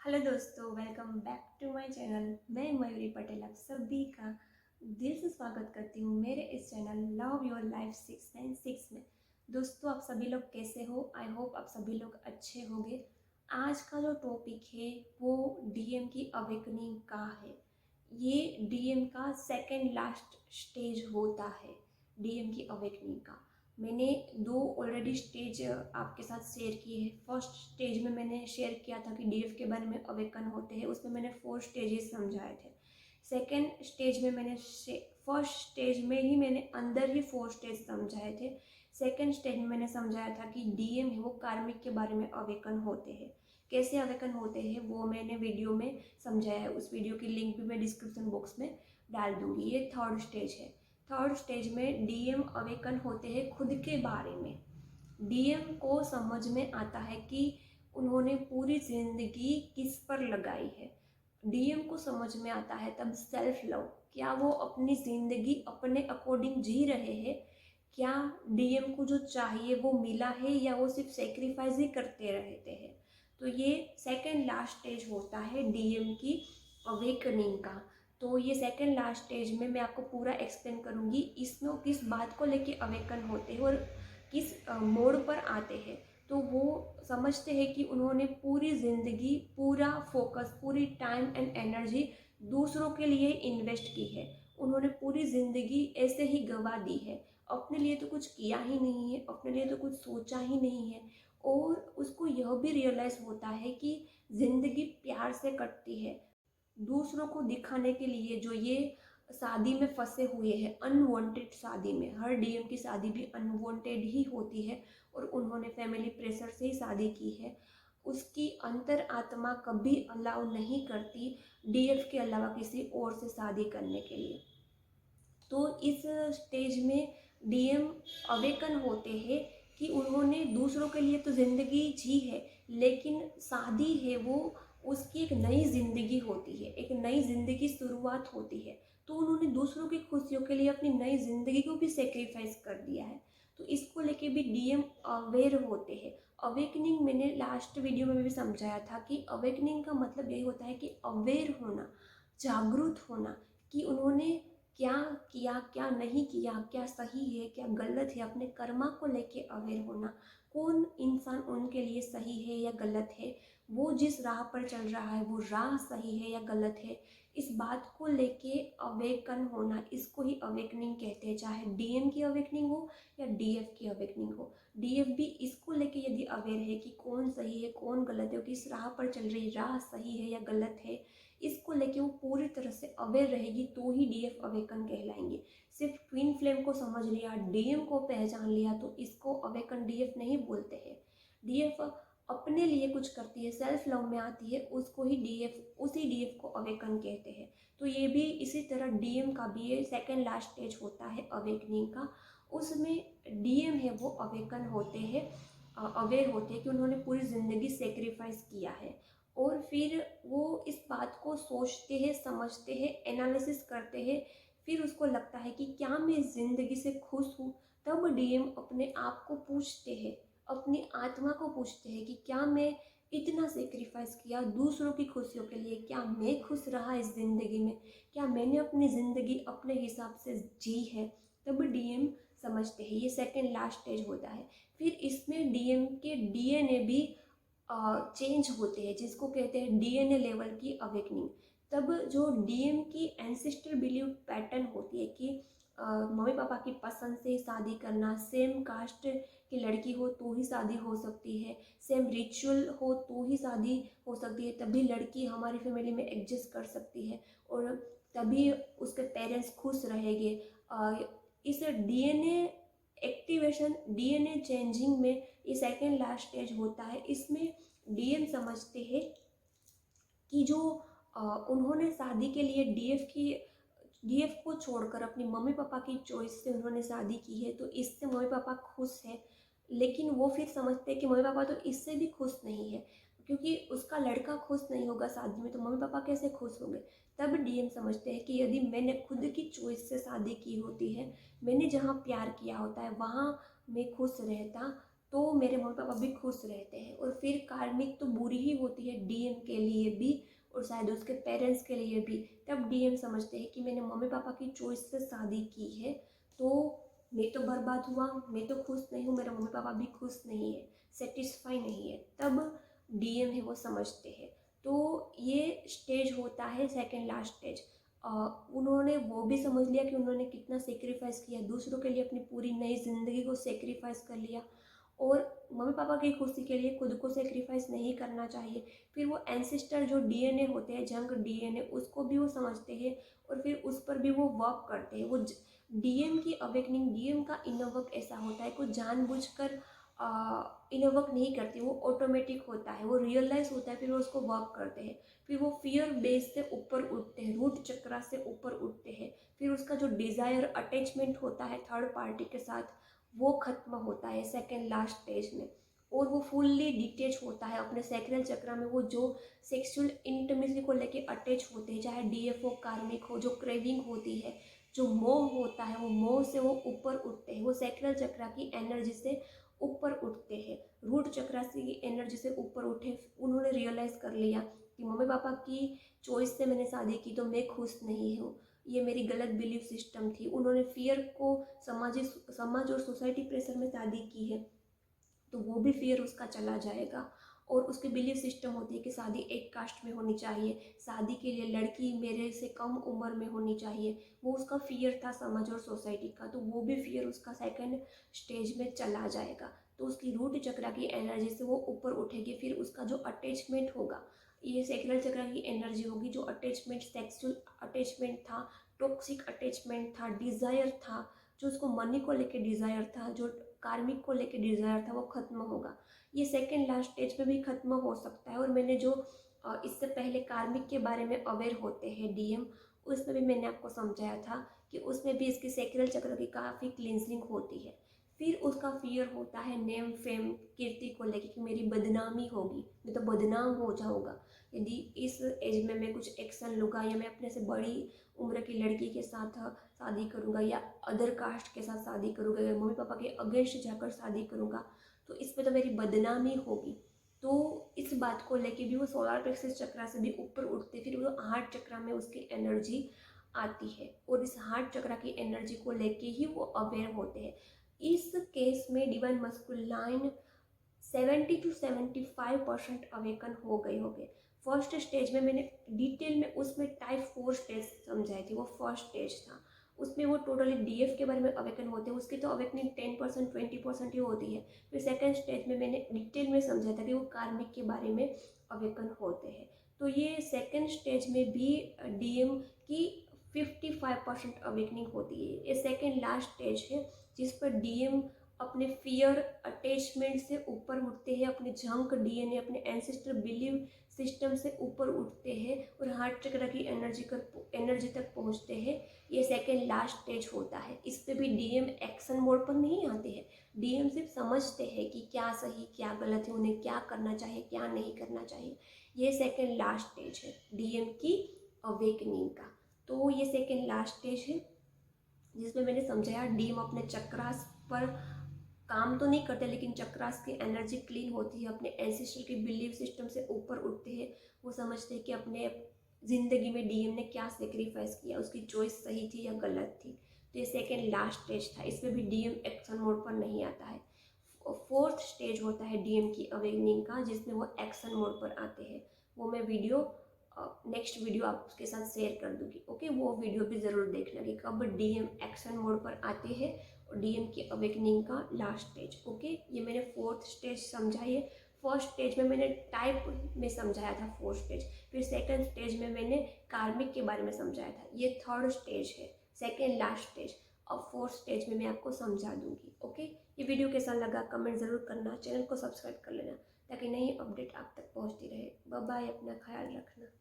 Hello दोस्तों, welcome back to my channel. मैं मयूरी पटेल आप सभी का दिल से स्वागत करती हूँ मेरे इस चैनल लव योर लाइफ 696 में। दोस्तों, आप सभी लोग कैसे हो? आई होप आप सभी लोग अच्छे होंगे। आज का जो टॉपिक है वो डीएम की अवेकनिंग का है। ये डीएम का सेकेंड लास्ट स्टेज होता है, डीएम की अवेकनिंग का। मैंने दो ऑलरेडी स्टेज आपके साथ शेयर किए हैं। फर्स्ट स्टेज में मैंने शेयर किया था कि डीएफ के बारे में अवेकन होते हैं, उसमें मैंने 4 स्टेजेस समझाए थे। सेकेंड स्टेज में मैंने फर्स्ट स्टेज में ही मैंने अंदर ही 4 स्टेज समझाए थे। सेकेंड स्टेज में मैंने समझाया था कि डीएम है वो कार्मिक के बारे में अवेकन होते हैं। कैसे अवेकन होते हैं वो मैंने वीडियो में समझाया है। उस वीडियो की लिंक भी मैं डिस्क्रिप्शन बॉक्स में डाल दूंगी। ये थर्ड स्टेज है। थर्ड स्टेज में डीएम अवेकन होते हैं खुद के बारे में। डीएम को समझ में आता है कि उन्होंने पूरी जिंदगी किस पर लगाई है। डीएम को समझ में आता है तब सेल्फ लव, क्या वो अपनी जिंदगी अपने अकॉर्डिंग जी रहे हैं? क्या डीएम को जो चाहिए वो मिला है या वो सिर्फ सेक्रीफाइस ही करते रहते हैं? तो ये सेकेंड लास्ट स्टेज होता है डीएम की अवेकनिंग का। तो ये सेकेंड लास्ट स्टेज में मैं आपको पूरा एक्सप्लेन करूँगी इसमें वो किस बात को लेके अवेकन होते हैं और किस मोड़ पर आते हैं। तो वो समझते हैं कि उन्होंने पूरी ज़िंदगी, पूरा फोकस, पूरी टाइम एंड एनर्जी दूसरों के लिए इन्वेस्ट की है। उन्होंने पूरी ज़िंदगी ऐसे ही गंवा दी है। अपने लिए तो कुछ किया ही नहीं है, अपने लिए तो कुछ सोचा ही नहीं है। और उसको यह भी रियलाइज़ होता है कि ज़िंदगी प्यार से कटती है। दूसरों को दिखाने के लिए जो ये शादी में फंसे हुए हैं, अनवांटेड शादी में, हर डीएम की शादी भी अनवांटेड ही होती है और उन्होंने फैमिली प्रेशर से ही शादी की है। उसकी अंतर आत्मा कभी अलाउ नहीं करती डीएफ के अलावा किसी और से शादी करने के लिए। तो इस स्टेज में डीएम अवेकन होते हैं कि उन्होंने दूसरों के लिए तो ज़िंदगी जी है, लेकिन शादी है वो उसकी एक नई ज़िंदगी होती है, एक नई ज़िंदगी की शुरुआत होती है। तो उन्होंने दूसरों की खुशियों के लिए अपनी नई ज़िंदगी को भी सेक्रीफाइस कर दिया है। तो इसको लेके भी डीएम अवेयर होते हैं। अवेकनिंग मैंने लास्ट वीडियो में भी समझाया था कि अवेकनिंग का मतलब यही होता है कि अवेयर होना, जागरूक होना कि उन्होंने क्या किया, क्या नहीं किया, क्या सही है, क्या गलत है, अपने कर्मा को लेके अवेयर होना। कौन इंसान उनके लिए सही है या गलत है, वो जिस राह पर चल रहा है वो राह सही है या गलत है, इस बात को लेके अवेकन होना, इसको ही अवेकनिंग कहते हैं। चाहे डीएम की अवेकनिंग हो या डीएफ की अवेकनिंग हो, डीएफ भी इसको लेके यदि अवेयर है कि कौन सही है, कौन गलत है, किस राह पर चल रही राह सही है या गलत है, इसको लेके वो पूरी तरह से अवेयर रहेगी तो ही डीएफ अवेकन कहलाएंगे। सिर्फ ट्विन फ्लेम को समझ लिया, डीएम को पहचान लिया तो इसको अवेकन डीएफ नहीं बोलते हैं। डीएफ अपने लिए कुछ करती है, सेल्फ लव में आती है, उसको ही डीएफ, उसी डीएफ को अवेकन कहते हैं। तो ये भी इसी तरह डीएम का भी ये सेकेंड लास्ट स्टेज होता है अवेकनिंग का। उसमें डीएम है वो अवेकन होते हैं, अवेयर होते हैं कि उन्होंने पूरी ज़िंदगी सेक्रीफाइस किया है। और फिर वो इस बात को सोचते हैं, समझते हैं, एनालिसिस करते हैं। फिर उसको लगता है कि क्या मैं इस ज़िंदगी से खुश हूँ? तब डीएम अपने आप को पूछते हैं, अपनी आत्मा को पूछते हैं कि क्या मैं इतना सेक्रीफाइस किया दूसरों की खुशियों के लिए, क्या मैं खुश रहा इस ज़िंदगी में, क्या मैंने अपनी ज़िंदगी अपने हिसाब से जी है? तब डीएम समझते हैं। ये सेकेंड लास्ट स्टेज होता है। फिर इसमें डीएम के डीएनए भी चेंज होते हैं, जिसको कहते हैं डीएनए लेवल की अवेकनिंग। तब जो डीएम की एंसेस्टर बिलीव पैटर्न होती है कि मम्मी पापा की पसंद से शादी करना, सेम कास्ट की लड़की हो तो ही शादी हो सकती है, सेम रिचुअल हो तो ही शादी हो सकती है, तभी लड़की हमारी फैमिली में एडजस्ट कर सकती है और तभी उसके पेरेंट्स खुश रहेंगे। इस डीएनए एक्टिवेशन, डीएनए चेंजिंग में ये सेकेंड लास्ट स्टेज होता है। इसमें डीएम समझते हैं कि जो उन्होंने शादी के लिए डीएफ को छोड़कर अपनी मम्मी पापा की चॉइस से उन्होंने शादी की है, तो इससे मम्मी पापा खुश हैं। लेकिन वो फिर समझते हैं कि मम्मी पापा तो इससे भी खुश नहीं है, क्योंकि उसका लड़का खुश नहीं होगा शादी में तो मम्मी पापा कैसे खुश होंगे। तब डीएम समझते हैं कि यदि मैंने खुद की चॉइस से शादी की होती है, मैंने जहाँ प्यार किया होता है वहाँ मैं खुश रहता, तो मेरे मम्मी पापा भी खुश रहते हैं। और फिर कार्मिक तो बुरी ही होती है डीएम के लिए भी और शायद उसके पेरेंट्स के लिए भी। तब डीएम समझते हैं कि मैंने मम्मी पापा की चॉइस से शादी की है, तो मैं तो बर्बाद हुआ, मैं तो खुश नहीं हूँ, मेरे मम्मी पापा भी खुश नहीं है, सेटिस्फाई नहीं है। तब डीएम है वो समझते हैं। तो ये स्टेज होता है सेकेंड लास्ट स्टेज। उन्होंने वो भी समझ लिया कि उन्होंने कितना सेक्रीफाइस किया, दूसरों के लिए अपनी पूरी नई ज़िंदगी को सेक्रीफाइस कर लिया, और मम्मी पापा की खुशी के लिए खुद को सेक्रीफाइस नहीं करना चाहिए। फिर वो एंसेस्टर जो डीएनए होते हैं, जंग डीएनए, उसको भी वो समझते हैं और फिर उस पर भी वो वर्क करते हैं। वो डीएम की अवेकनिंग, डीएम का इनर वर्क ऐसा होता है, कुछ जानबूझकर इनर वर्क नहीं करते, वो ऑटोमेटिक होता है, वो रियलाइज होता है, फिर वो उसको वर्क करते हैं। फिर वो फियर बेस से ऊपर उठते हैं, रूट चक्रा से ऊपर उठते हैं। फिर उसका जो डिज़ायर अटैचमेंट होता है थर्ड पार्टी के साथ, वो खत्म होता है सेकेंड लास्ट स्टेज में। और वो फुल्ली डिटेच होता है अपने सैक्रल चक्र में। वो जो सेक्सुअल इंटीमेसी को लेके अटैच होते हैं, चाहे डीएफ हो, कार्मिक हो, जो क्रेविंग होती है, जो मोह होता है, वो मोह से वो ऊपर उठते हैं। वो सैक्रल चक्र की एनर्जी से ऊपर उठते हैं, रूट चक्र की एनर्जी से ऊपर उठे। उन्होंने रियलाइज़ कर लिया कि मम्मी पापा की चॉइस से मैंने शादी की तो मैं खुश नहीं हूँ, ये मेरी गलत बिलीफ सिस्टम थी। उन्होंने फियर को समाज और सोसाइटी प्रेशर में शादी की है, तो वो भी फियर उसका चला जाएगा। और उसकी बिलीफ सिस्टम होती है कि शादी एक कास्ट में होनी चाहिए, शादी के लिए लड़की मेरे से कम उम्र में होनी चाहिए। वो उसका फियर था समाज और सोसाइटी का, तो वो भी फियर उसका सेकंड स्टेज में चला जाएगा। तो उसकी रूट चक्र की एनर्जी से वो ऊपर उठेगी। फिर उसका जो अटैचमेंट होगा, ये सेक्रल चक्र की एनर्जी होगी, जो अटैचमेंट, सेक्सुअल अटैचमेंट था, टॉक्सिक अटैचमेंट था, डिज़ायर था, जो उसको मनी को लेके डिज़ायर था, जो कार्मिक को लेके डिज़ायर था, वो खत्म होगा। ये सेकेंड लास्ट स्टेज पे भी खत्म हो सकता है। और मैंने जो इससे पहले कार्मिक के बारे में अवेयर होते हैं डीएम, उसमें भी मैंने आपको समझाया था कि उसमें भी इसकी सेक्रल चक्र की काफ़ी क्लिनजिंग होती है। फिर उसका फियर होता है नेम फेम, कीर्ति को लेके कि मेरी बदनामी होगी, मैं तो बदनाम हो जाऊँगा यदि इस एज में मैं कुछ एक्शन लूँगा, या मैं अपने से बड़ी उम्र की लड़की के साथ शादी करूँगा, या अदर कास्ट के साथ शादी करूँगा, या मम्मी पापा के अगेंस्ट जाकर शादी करूँगा, तो इस पर तो मेरी बदनामी होगी। तो इस बात को लेके भी वो सोलर प्लेक्सस चक्र से भी ऊपर उठते, फिर वो हार्ट चक्र में उसकी एनर्जी आती है, और इस हार्ट चक्र की एनर्जी को लेके ही वो अवेयर होते हैं। इस केस में डिवाइन मस्कुलाइन 70 to 75% अवेकन हो गए होंगे। फर्स्ट स्टेज में मैंने डिटेल में उसमें टाइप 4 स्टेज समझाई थी, वो फर्स्ट स्टेज था। उसमें वो टोटली डीएफ के बारे में अवेकन होते हैं, उसकी तो अवेकनिंग 10% 20% ही होती है। फिर सेकेंड स्टेज में मैंने डिटेल में समझा था कि वो कार्मिक के बारे में अवेकन होते हैं। तो ये सेकेंड स्टेज में भी डीएम की 55% अवेकनिंग होती है। ये सेकेंड लास्ट स्टेज है जिस पर डीएम अपने फियर अटैचमेंट से ऊपर उठते हैं, अपने जंक डीएनए, अपने एंसेस्टर बिलीव सिस्टम से ऊपर उठते हैं और हार्ट चक्र की एनर्जी तक पहुंचते हैं। ये सेकेंड लास्ट स्टेज होता है। इस पे भी डीएम एक्शन मोड पर नहीं आते हैं, डीएम सिर्फ समझते हैं कि क्या सही क्या गलत है, उन्हें क्या करना चाहिए क्या नहीं करना चाहिए। ये सेकेंड लास्ट स्टेज है डीएम की अवेकनिंग का। तो ये सेकेंड लास्ट स्टेज है जिसमें मैंने समझाया डीएम अपने चक्रास पर काम तो नहीं करते, लेकिन चक्रास की एनर्जी क्लीन होती है, अपने एंसेस्टर के बिलीव सिस्टम से ऊपर उठते हैं। वो समझते हैं कि अपने ज़िंदगी में डीएम ने क्या सेक्रीफाइस किया, उसकी चॉइस सही थी या गलत थी। तो ये सेकेंड लास्ट स्टेज था, इसमें भी डीएम एक्शन मोड पर नहीं आता है। फोर्थ स्टेज होता है डीएम की अवेकनिंग का, जिसमें वो एक्शन मोड पर आते हैं। वो मैं वीडियो नेक्स्ट वीडियो आपके साथ शेयर कर दूंगी। ओके, वो वीडियो भी ज़रूर देखना कि कब डीएम एक्शन मोड पर आते हैं और डीएम की अवेकनिंग का लास्ट स्टेज। ओके, ये मैंने फोर्थ स्टेज समझाई है। फर्स्ट स्टेज में मैंने टाइप में समझाया था फोर्थ स्टेज, फिर सेकंड स्टेज में मैंने कार्मिक के बारे में समझाया था। ये थर्ड स्टेज है, सेकंड लास्ट स्टेज। अब फोर्थ स्टेज में मैं आपको समझा दूंगी। ओके, ये वीडियो कैसा लगा कमेंट ज़रूर करना, चैनल को सब्सक्राइब कर लेना ताकि नई अपडेट आप तक पहुंचती रहे। बाय बाय, अपना ख्याल रखना।